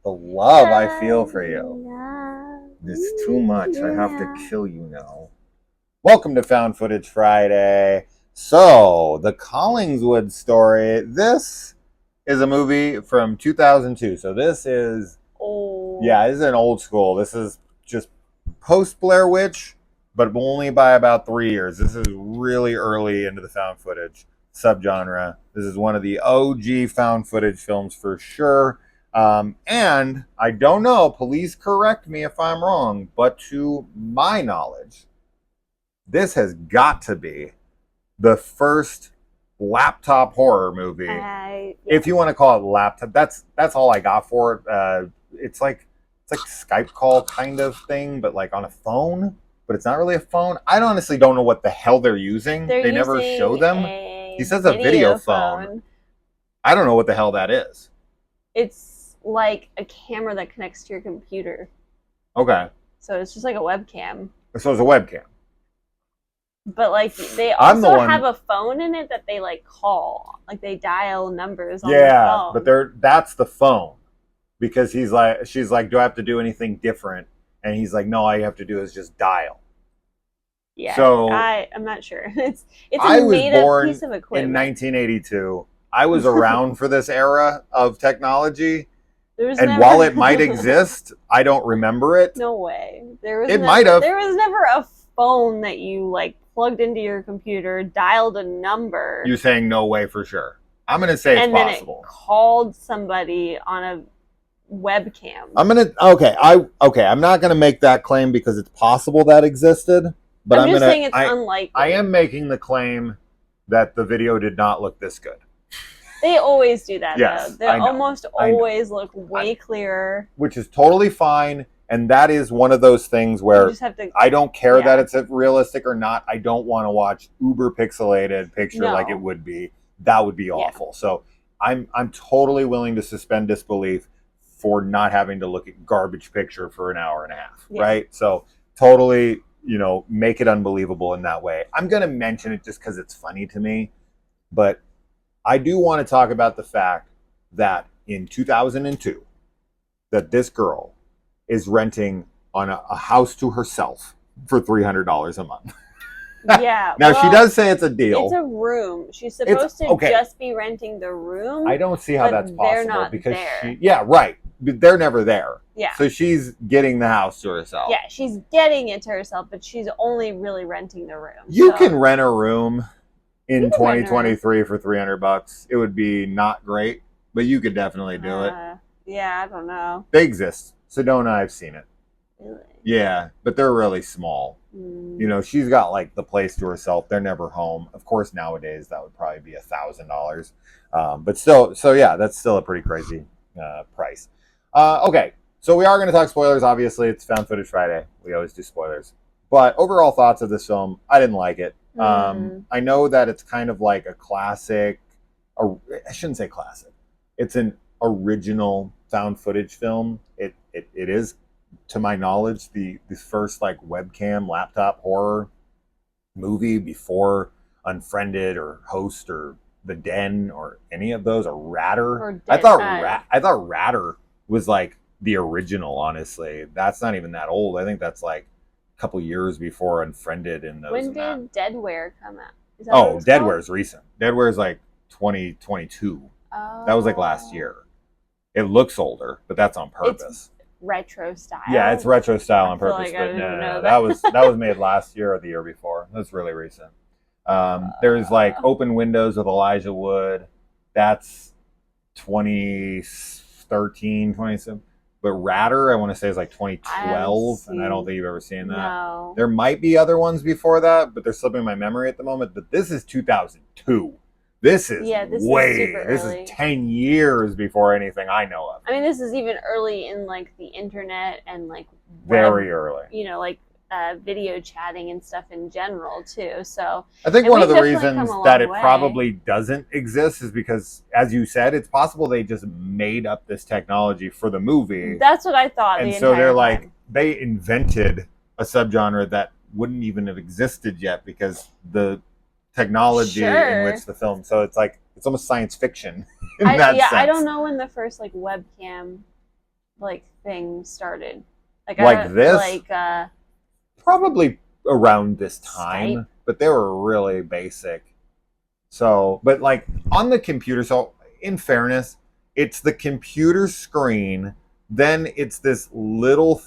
the love I feel for you. It's too much. I have to kill you now. Welcome to Found Footage Friday. So, the Collingswood story. This is a movie from 2002. So this is old. Yeah, this is an old school. This is just post Blair Witch, but only by about 3 years. This is really early into the found footage subgenre. This is one of the OG found footage films for sure. And I don't know, please correct me if I'm wrong, but to my knowledge, this has got to be the first laptop horror movie. If you want to call it laptop, that's all I got for it. It's like Skype call kind of thing, but like on a phone. But it's not really a phone. I honestly don't know what the hell they're using. They never show them. He says a video phone. I don't know what the hell that is. It's like a camera that connects to your computer. Okay. So it's just like a webcam. So it's a webcam. But like they also have a phone in it that they like call. Like they dial numbers on the phone. Yeah, but that's the phone. Because she's like, do I have to do anything different? And he's like, no, all you have to do is just dial. Yeah, so I'm not sure. It's a made-up piece of equipment. In 1982. I was around for this era of technology. While it might exist, I don't remember it. No way. Might have. There was never a phone that you like plugged into your computer, dialed a number. You're saying no way for sure. I'm going to say it's possible. And then it called somebody on a webcam. I'm not gonna make that claim because it's possible that existed, but I'm just saying it's unlikely. I am making the claim that the video did not look this good. They always do that. Yes, though. They almost always look way clearer, which is totally fine. And that is one of those things where I don't care that it's realistic or not. I don't want to watch uber pixelated picture like it would be. That would be awful. So I'm totally willing to suspend disbelief for not having to look at garbage picture for an hour and a half, right? So totally, make it unbelievable in that way. I'm going to mention it just because it's funny to me, but I do want to talk about the fact that in 2002, that this girl is renting on a house to herself for $300 a month. Yeah. Now, she does say it's a deal. It's a room. She's supposed to just be renting the room. I don't see how that's possible. They're not there. Right. But they're never there. Yeah. So she's getting the house to herself. Yeah, she's getting it to herself, but she's only really renting the room. You can rent a room in 2023 for $300. It would be not great, but you could definitely do it. Yeah, I don't know. They exist. Sedona, I've seen it. Really? Yeah, but they're really small. She's got like the place to herself. They're never home. Of course, nowadays that would probably be $1,000. But still, so yeah, that's still a pretty crazy price. Okay, so we are going to talk spoilers. Obviously, it's Found Footage Friday. We always do spoilers. But overall thoughts of this film, I didn't like it. I know that it's kind of like a classic. I shouldn't say classic. It's an original found footage film. It is, to my knowledge, the first like webcam laptop horror movie before Unfriended or Host or The Den or any of those, or Ratter. I thought Ratter was like the original. Honestly, that's not even that old. I think that's like a couple years before Unfriended and those. When did Deadware come out? Deadware's recent. Deadware's like 2022. That was like last year. It looks older, but that's on purpose. It's retro style. Yeah, it's retro style on purpose. But no. That was made last year or the year before. That's really recent. There's like Open Windows with Elijah Wood. That's 2013, 27. But Ratter, I want to say, is like 2012, and I don't think you've ever seen that. No. There might be other ones before that, but they're slipping my memory at the moment. But this is 2002. This is this is 10 years before anything I know of. I mean, this is even early in like the internet and like very early. Like video chatting and stuff in general too. So I think one of the reasons that it probably doesn't exist is because, as you said, it's possible they just made up this technology for the movie. That's what I thought. And so they're like, they invented a subgenre that wouldn't even have existed yet because the technology in which the film. So it's like, it's almost science fiction in that sense. I don't know when the first like webcam like thing started? Like this? Like probably around this time, Skype? but they were really basic. So, but like on the computer, so in fairness, it's the computer screen, then it's this little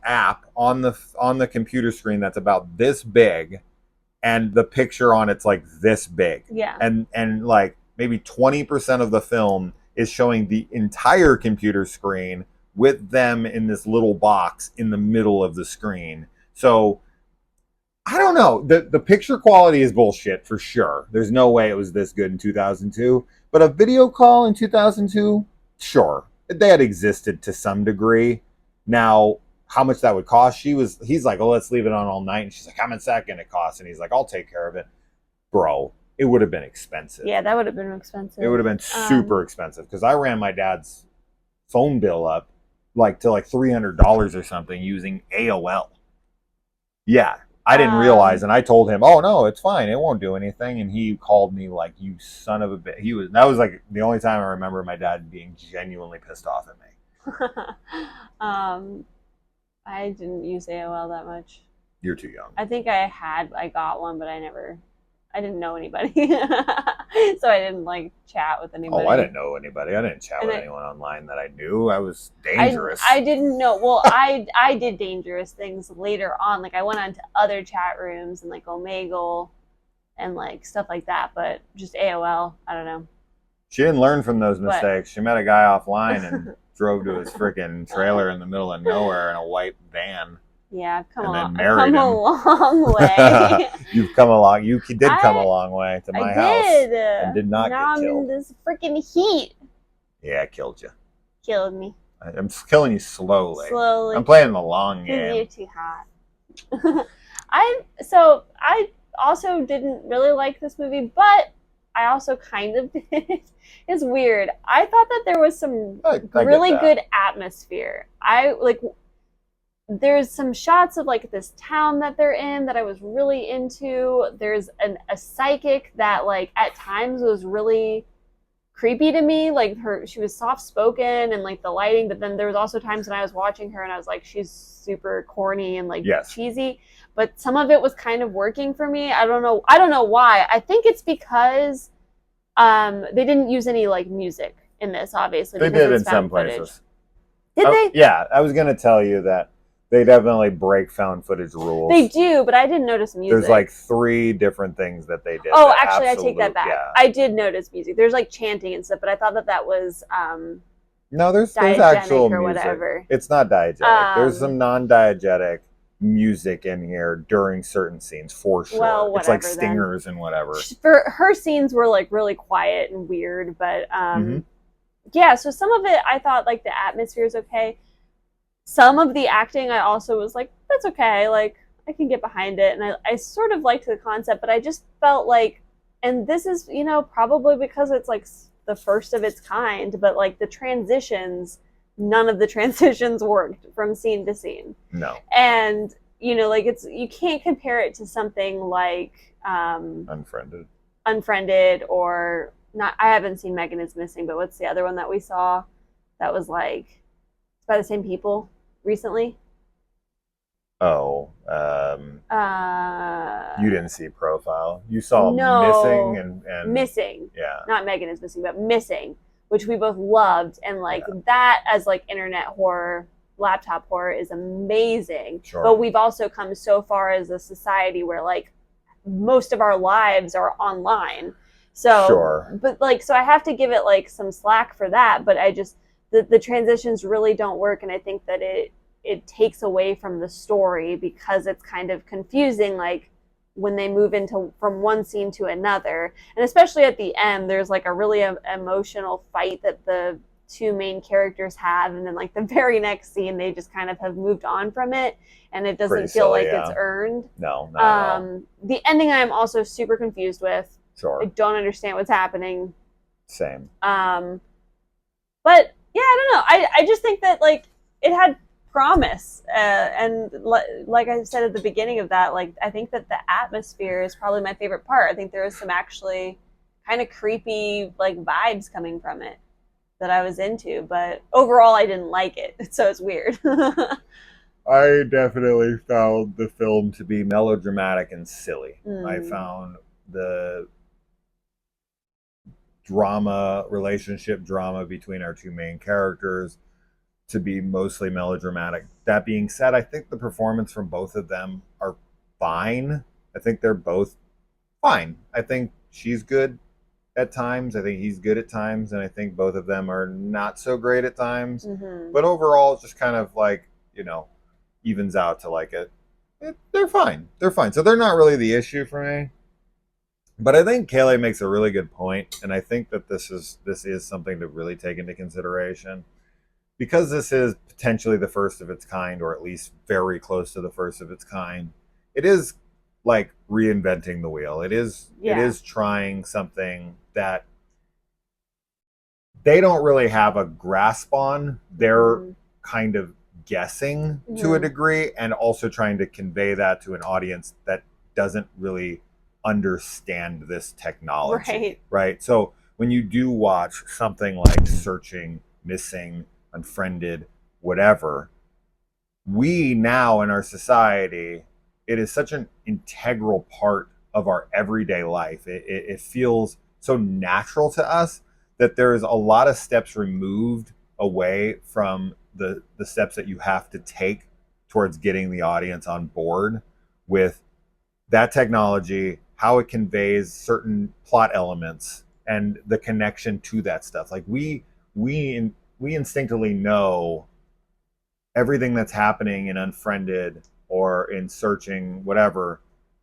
app on the computer screen that's about this big, and the picture on it's like this big. Yeah. And like maybe 20% of the film is showing the entire computer screen with them in this little box in the middle of the screen. So I don't know. The picture quality is bullshit for sure. There's no way it was this good in 2002. But a video call in 2002, sure, they had existed to some degree. Now, how much that would cost? He's like, oh, let's leave it on all night. And she's like, how much that gonna cost? And he's like, I'll take care of it. Bro, it would have been expensive. Yeah, that would have been expensive. It would have been super expensive because I ran my dad's phone bill up like to like $300 or something using AOL. Yeah. I didn't realize, and I told him, "Oh no, it's fine. It won't do anything." And he called me like, "You son of a bitch." That was like the only time I remember my dad being genuinely pissed off at me. I didn't use AOL that much. You're too young. I think I got one, but I didn't know anybody, so I didn't like chat with anybody. Oh, I didn't know anybody. I didn't chat with anyone online that I knew. I was dangerous. I didn't know. Well, I did dangerous things later on. Like I went on to other chat rooms and like Omegle and like stuff like that, but just AOL. I don't know. She didn't learn from those mistakes. She met a guy offline and drove to his freaking trailer in the middle of nowhere in a white van. Yeah, I've come a long way. You've come along. You did come a long way to my house. And did not now get killed. I'm in this freaking heat. Yeah, I killed you. Killed me. I'm killing you slowly. Slowly. I'm playing the long game. You're too hot. I also didn't really like this movie, but I also kind of did. It's weird. I thought that there was some really good atmosphere. There's some shots of like this town that they're in that I was really into. There's a psychic that like at times was really creepy to me. Like she was soft spoken and like the lighting, but then there was also times when I was watching her and I was like, she's super corny and like cheesy. But some of it was kind of working for me. I don't know why. I think it's because they didn't use any like music in this, obviously. They did in some places. Did they? Yeah, I was gonna tell you that. They definitely break found footage rules. They do, but I didn't notice music. There's like 3 different things that they did. Oh, actually, I take that back. Yeah. I did notice music. There's like chanting and stuff, but I thought that was no, there's actual or music. Whatever. It's not diegetic. There's some non-diegetic music in here during certain scenes for sure. Well, whatever, it's like stingers and whatever. For her scenes were like really quiet and weird, but yeah. So some of it, I thought like the atmosphere is okay. Some of the acting, I also was like, that's okay. Like, I can get behind it. And I sort of liked the concept, but I just felt like, and this is, probably because it's like the first of its kind, but like the transitions, none of the transitions worked from scene to scene. No. And, like you can't compare it to something like Unfriended or not. I haven't seen Megan is Missing, but what's the other one that we saw that was like, it's by the same people? Recently? Oh, you didn't see Profile. You saw Missing and Missing. Yeah. Not Megan is Missing, but Missing, which we both loved, and that as like internet horror, laptop horror is amazing. Sure. But we've also come so far as a society where like most of our lives are online. So sure. But like so I have to give it like some slack for that, but I just the transitions really don't work, and I think that it takes away from the story because it's kind of confusing, like when they move into from one scene to another, and especially at the end, there's like a really emotional fight that the 2 main characters have, and then like the very next scene, they just kind of have moved on from it, and it doesn't feel like it's earned. No, not at all. The ending, I'm also super confused with. Sure. I don't understand what's happening. Same. But yeah, I don't know. I just think that like it had promise, and like I said at the beginning of that, like I think that the atmosphere is probably my favorite part. I think there was some actually kind of creepy like vibes coming from it. that I was into, but overall I didn't like it. So it's weird. I definitely found the film to be melodramatic and silly. I found the relationship drama between our two main characters to be mostly melodramatic. That being said, I think the performance from both of them are fine. I think they're both fine. I think she's good at times. I think he's good at times. And I think both of them are not so great at times. But overall, it's just kind of like, evens out to like they're fine. They're fine. So they're not really the issue for me. But I think Kayleigh makes a really good point, and I think that this is something to really take into consideration. Because this is potentially the first of its kind, or at least very close to the first of its kind, it is like reinventing the wheel. It is trying something that they don't really have a grasp on. They're kind of guessing to a degree, and also trying to convey that to an audience that doesn't really understand this technology. Right? So when you do watch something like Searching, Missing, Unfriended, whatever, we now in our society, it is such an integral part of our everyday life. It feels so natural to us that there is a lot of steps removed away from the steps that you have to take towards getting the audience on board with that technology, how it conveys certain plot elements, and the connection to that stuff. Like we instinctively know everything that's happening in Unfriended or in Searching, whatever,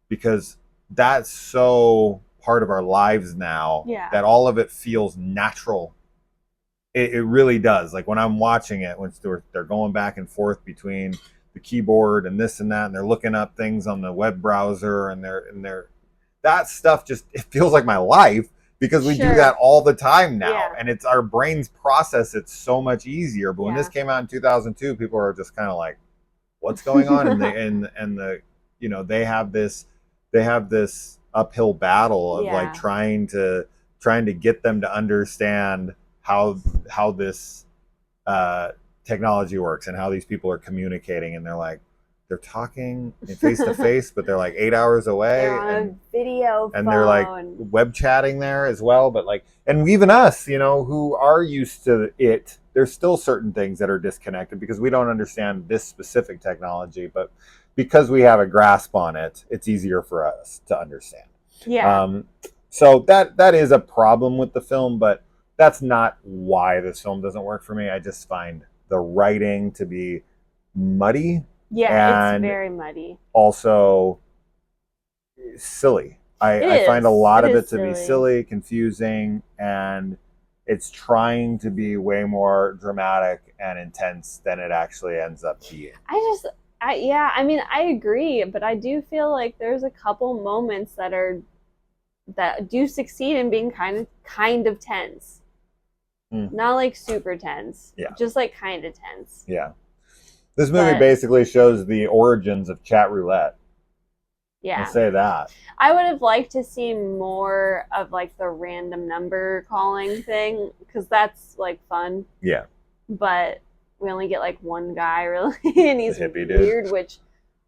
because that's so part of our lives now that all of it feels natural. It really does. Like when I'm watching it, when they're going back and forth between the keyboard and this and that, and they're looking up things on the web browser, and they're that stuff just, it feels like my life, because we do that all the time now, and it's our brains process it so much easier. But when this came out in 2002, people are just kind of like, what's going on? And they have this uphill battle of like trying to get them to understand how this technology works and how these people are communicating. And they're talking face to face, but they're like 8 hours away. They're on a video phone. And they're like web chatting there as well. But like, and even us, who are used to it, there's still certain things that are disconnected because we don't understand this specific technology. But because we have a grasp on it, it's easier for us to understand. So that is a problem with the film, but that's not why this film doesn't work for me. I just find the writing to be muddy. Yeah, it's very muddy. Also silly. I find a lot of it to be silly, confusing, and it's trying to be way more dramatic and intense than it actually ends up being. I agree, but I do feel like there's a couple moments that do succeed in being kind of tense. Not like super tense. Just like kind of tense. This movie basically shows the origins of chat roulette. I'll say that. I would have liked to see more of like the random number calling thing, because that's like fun. But we only get like one guy really, and he's weird, which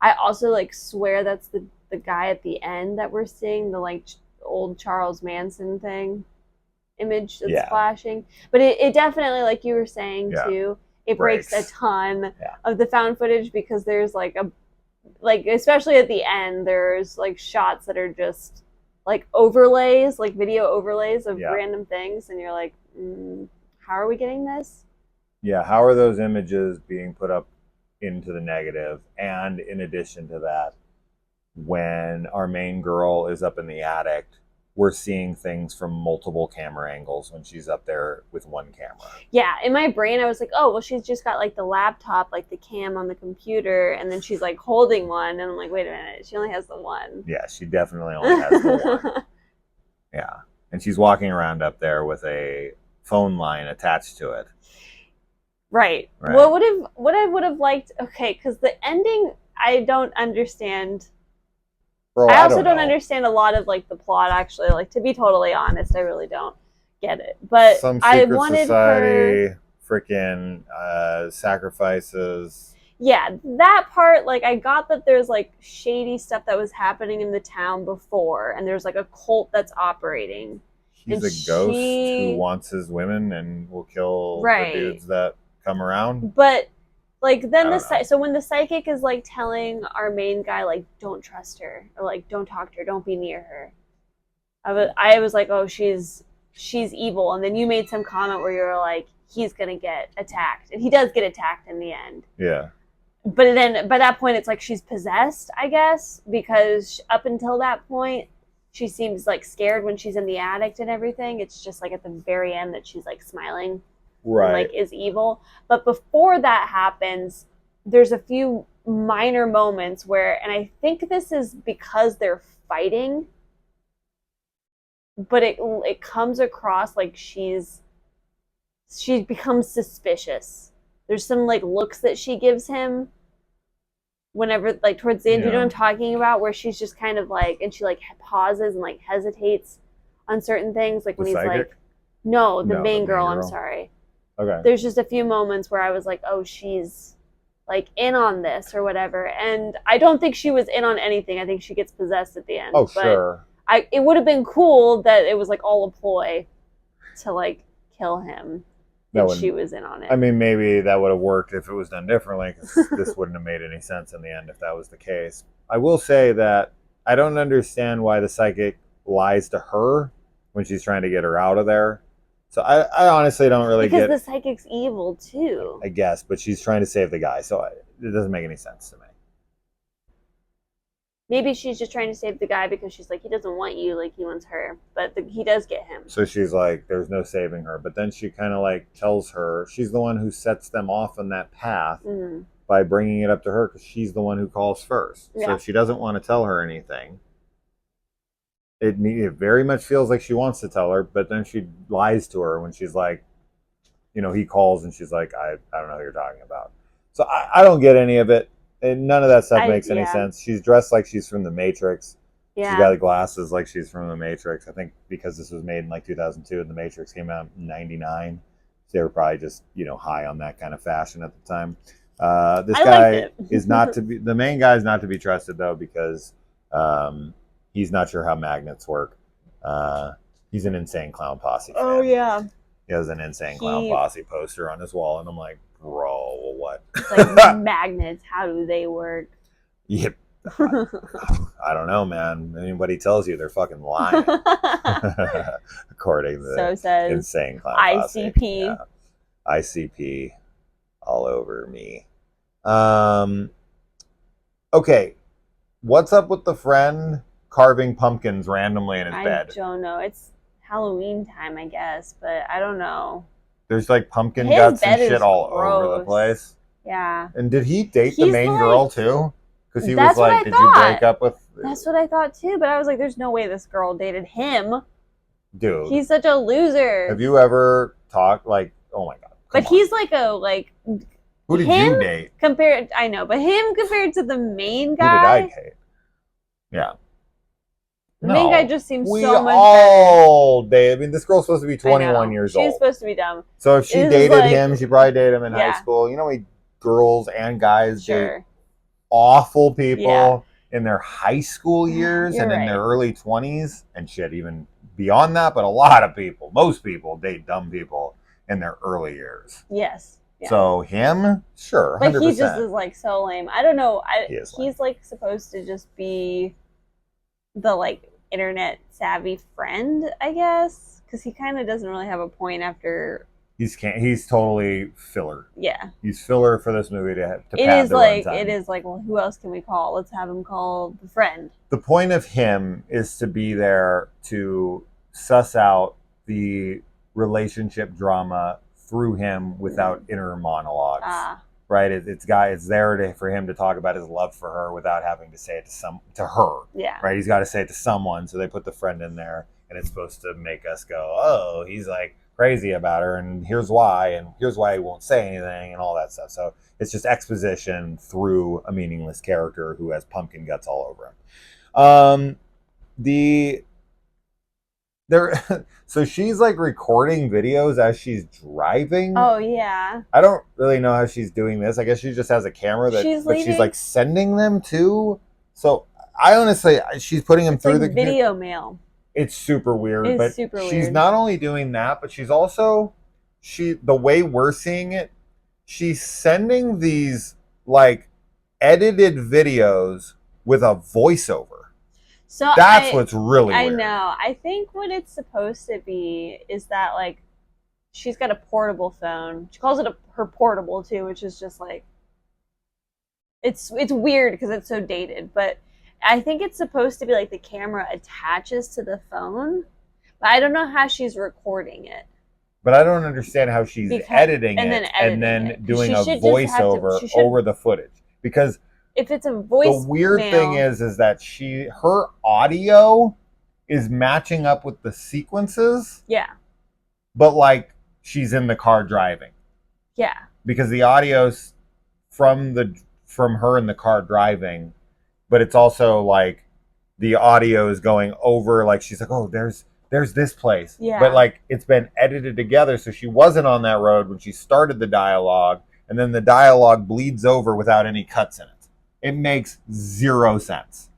I also like swear that's the guy at the end that we're seeing, the like old Charles Manson thing image that's flashing. But it definitely, like you were saying too, it breaks a ton of the found footage, because there's like especially at the end, there's like shots that are just like overlays, like video overlays of random things, and you're like, how are we getting this? How are those images being put up into the negative? And in addition to that, when our main girl is up in the attic, we're seeing things from multiple camera angles when she's up there with one camera. In my brain, I was like, oh, well, she's just got like the laptop, like the cam on the computer, and then she's like holding one, and I'm like, wait a minute, she only has the one. She definitely only has the one. And she's walking around up there with a phone line attached to it. Right. Well, what I would have liked, because the ending, I don't understand. I also don't understand a lot of like the plot, actually. Like, to be totally honest, I really don't get it. But some I secret wanted her. society, freaking sacrifices. Yeah, that part, like, I got that there's like shady stuff that was happening in the town before, and there's like a cult that's operating. He's And a ghost who wants his women and will kill the dudes that come around. But like then so when the psychic is like telling our main guy like don't trust her or like don't talk to her, don't be near her. I was like, oh, she's evil, and then you made some comment where you were like, he's gonna get attacked, and he does get attacked in the end. Yeah. But then by that point, it's like she's possessed, I guess, because up until that point, she seems like scared when she's in the attic and everything. It's just like at the very end that she's like smiling, right, and like is evil. But before that happens, there's a few minor moments where, and I think this is because they're fighting, but it comes across like she becomes suspicious. There's some like looks that she gives him whenever, like towards the end, you know what I'm talking about, where she's just kind of like, and she like pauses and like hesitates on certain things, like when he's like, no, the main girl, I'm sorry. Okay. There's just a few moments where I was like, oh, she's like in on this or whatever, and I don't think she was in on anything. I think she gets possessed at the end. Oh, sure. It would have been cool that it was like all a ploy to like kill him. She was in on it. I mean, maybe that would have worked if it was done differently, because this wouldn't have made any sense in the end if that was the case. I will say that I don't understand why the psychic lies to her when she's trying to get her out of there. So I honestly don't really get... Because the psychic's evil, too. I guess, but she's trying to save the guy, so it doesn't make any sense to me. Maybe she's just trying to save the guy because she's like, he doesn't want you, like he wants her. But he does get him. So she's like, there's no saving her. But then she kind of like tells her, she's the one who sets them off on that path by bringing it up to her, because she's the one who calls first. Yeah. So if she doesn't want to tell her anything, it very much feels like she wants to tell her, but then she lies to her when she's like, you know, he calls and she's like, I don't know who you're talking about. So I don't get any of it. And none of that stuff makes any sense. She's dressed like she's from the Matrix. Yeah. She's got the glasses like she's from the Matrix. I think because this was made in like 2002 and the Matrix came out in 99. So they were probably just, you know, high on that kind of fashion at the time. This guy is not to be, the main guy is not to be trusted though, because he's not sure how magnets work. He's an Insane Clown Posse fan. Oh, yeah. He has an Insane Clown Posse poster on his wall, and I'm like, bro, what? It's like magnets, how do they work? Yep. I don't know, man. Anybody tells you, they're fucking lying. According to the Insane Clown Posse. ICP. Yeah. ICP all over me. Okay. What's up with the friend carving pumpkins randomly in his bed? I don't know. It's Halloween time, I guess, but I don't know. There's like pumpkin guts and shit all over the place. Yeah. And did he date the main girl too? Because he was like, did you break up with... That's what I thought too, but I was like, there's no way this girl dated him. Dude. He's such a loser. Have you ever talked like, oh my God. But he's like Who did you date? I know, but him compared to the main guy. Who did I date? Yeah. The main guy just seems so much better. We all dated. I mean, this girl's supposed to be 21 years old. She's supposed to be dumb. So if she dated him, she probably dated him in high school. You know, girls and guys date awful people in their high school years and in their early 20s and shit, even beyond that. But a lot of people, most people date dumb people in their early years. Yes. Yeah. So him, sure, 100%. But he just is like so lame. I don't know. He's like supposed to just be the like internet savvy friend, I guess, because he kind of doesn't really have a point after. He's totally filler. Yeah, he's filler for this movie to it is like, well, who else can we call? Let's have him call the friend. The point of him is to be there to suss out the relationship drama through him without inner monologues. Right? It's there for him to talk about his love for her without having to say it to her. Yeah. Right? He's got to say it to someone, so they put the friend in there, and it's supposed to make us go, oh, he's like crazy about her, and here's why he won't say anything, and all that stuff. So it's just exposition through a meaningless character who has pumpkin guts all over him. There, so she's like recording videos as she's driving. Oh yeah. I don't really know how she's doing this. I guess she just has a camera but she's like sending them to. So I honestly, she's putting them through like the video mail. It's super weird, It's but super she's weird. not only doing that, but she's also the way we're seeing it, she's sending these like edited videos with a voiceover. So that's what's really weird. I know. I think what it's supposed to be is that like she's got a portable phone. She calls it her portable too, which is just like it's weird because it's so dated, but I think it's supposed to be like the camera attaches to the phone, but I don't know how she's recording it. But I don't understand how she's editing it and then doing a voiceover over the footage. Because if it's a voice, the weird thing is that her audio is matching up with the sequences. Yeah. But like she's in the car driving. Yeah. Because the audio's from her in the car driving, but it's also like the audio is going over, like she's like, oh, there's this place. Yeah. But like it's been edited together, so she wasn't on that road when she started the dialogue, and then the dialogue bleeds over without any cuts in it. It makes zero sense.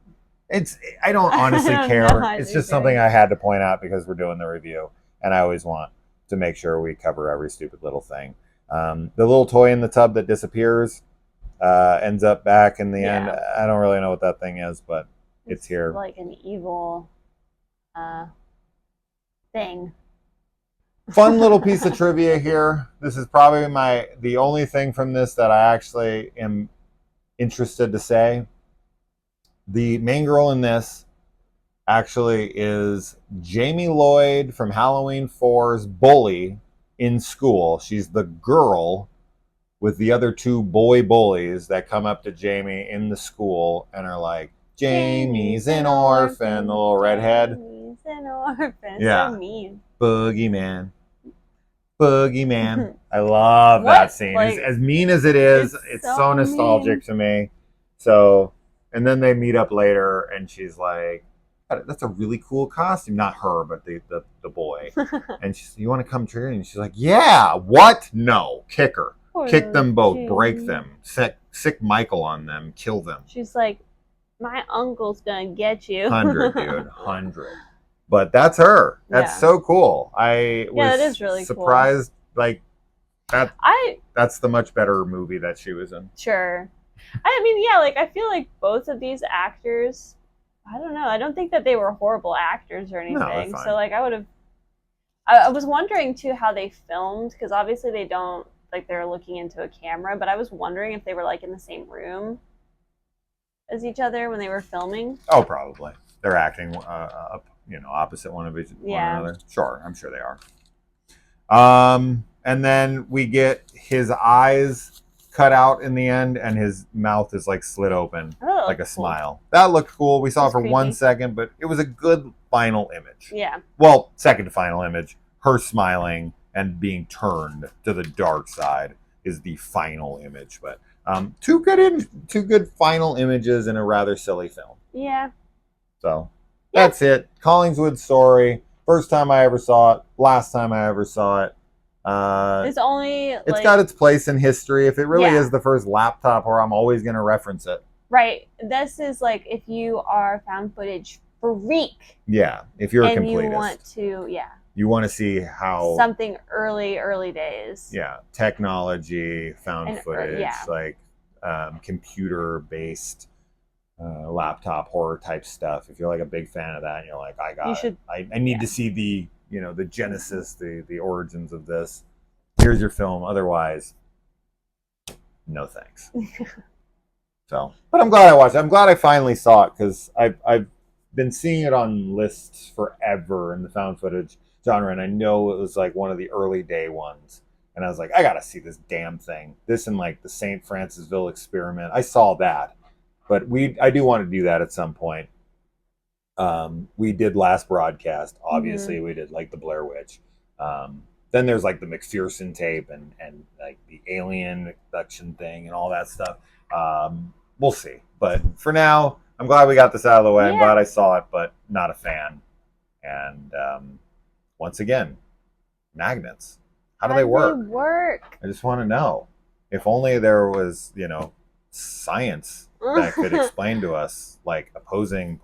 I don't honestly care. It's just something I had to point out because we're doing the review, and I always want to make sure we cover every stupid little thing. The little toy in the tub that disappears ends up back in the end. I don't really know what that thing is, but it's here. Like an evil thing. Fun little piece of trivia here. This is probably the only thing from this that I actually am interested to say. The main girl in this actually is Jamie Lloyd from Halloween 4's bully in school. She's the girl with the other two boy bullies that come up to Jamie in the school and are like, Jamie's an orphan, the little redhead. Jamie's an orphan. Yeah. So mean. Boogeyman. I love that scene. Like, as mean as it is, it's so nostalgic to me. So, and then they meet up later and she's like, that's a really cool costume. Not her, but the boy. And she's, you want to come trick? And she's like, yeah. What? No. Kick her. Kick them both. Break them. Sick Michael on them. Kill them. She's like, my uncle's gonna get you. 100, dude. 100. But that's her. That's so cool. I was that is really surprised. Cool. Like that's the much better movie that she was in. Sure. I mean, yeah, like I feel like both of these actors, I don't know. I don't think that they were horrible actors or anything. No, so like I was wondering too how they filmed, because obviously they don't, like, they're looking into a camera, but I was wondering if they were like in the same room as each other when they were filming. Oh, probably. They're acting opposite one another. Sure, I'm sure they are. And then we get his eyes cut out in the end, and his mouth is like slit open, like a smile. That looked cool. We saw it for creepy. 1 second, but it was a good final image. Yeah. Well, second to final image, her smiling and being turned to the dark side is the final image. But two good final images in a rather silly film. Yeah. So that's it. Collingswood story. First time I ever saw it. Last time I ever saw it. It's got its place in history. If it really is the first laptop horror, I'm always going to reference it. Right. This is like if you are found footage freak. Yeah. If you're a completist. You want to see how something early days. Yeah. Technology, found footage, like computer based laptop horror type stuff. If you're like a big fan of that and you're like, I need to see the genesis, the origins of this. Here's your film. Otherwise, no thanks. So, but I'm glad I watched it. I'm glad I finally saw it, because I've been seeing it on lists forever in the found footage genre, and I know it was like one of the early day ones. And I was like, I gotta see this damn thing. This and like the St. Francisville Experiment. I saw that, but I do want to do that at some point. We did last broadcast. Obviously, we did like the Blair Witch. Then there's like the McPherson tape and like the alien abduction thing and all that stuff. We'll see. But for now, I'm glad we got this out of the way. I'm glad I saw it, but not a fan. And once again, magnets. How do How they do work? I just want to know. If only there was, science that could explain to us like opposing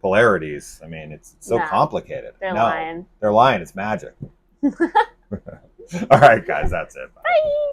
polarities. I mean, it's so complicated. They're lying. They're lying. It's magic. All right, guys, that's it. Bye.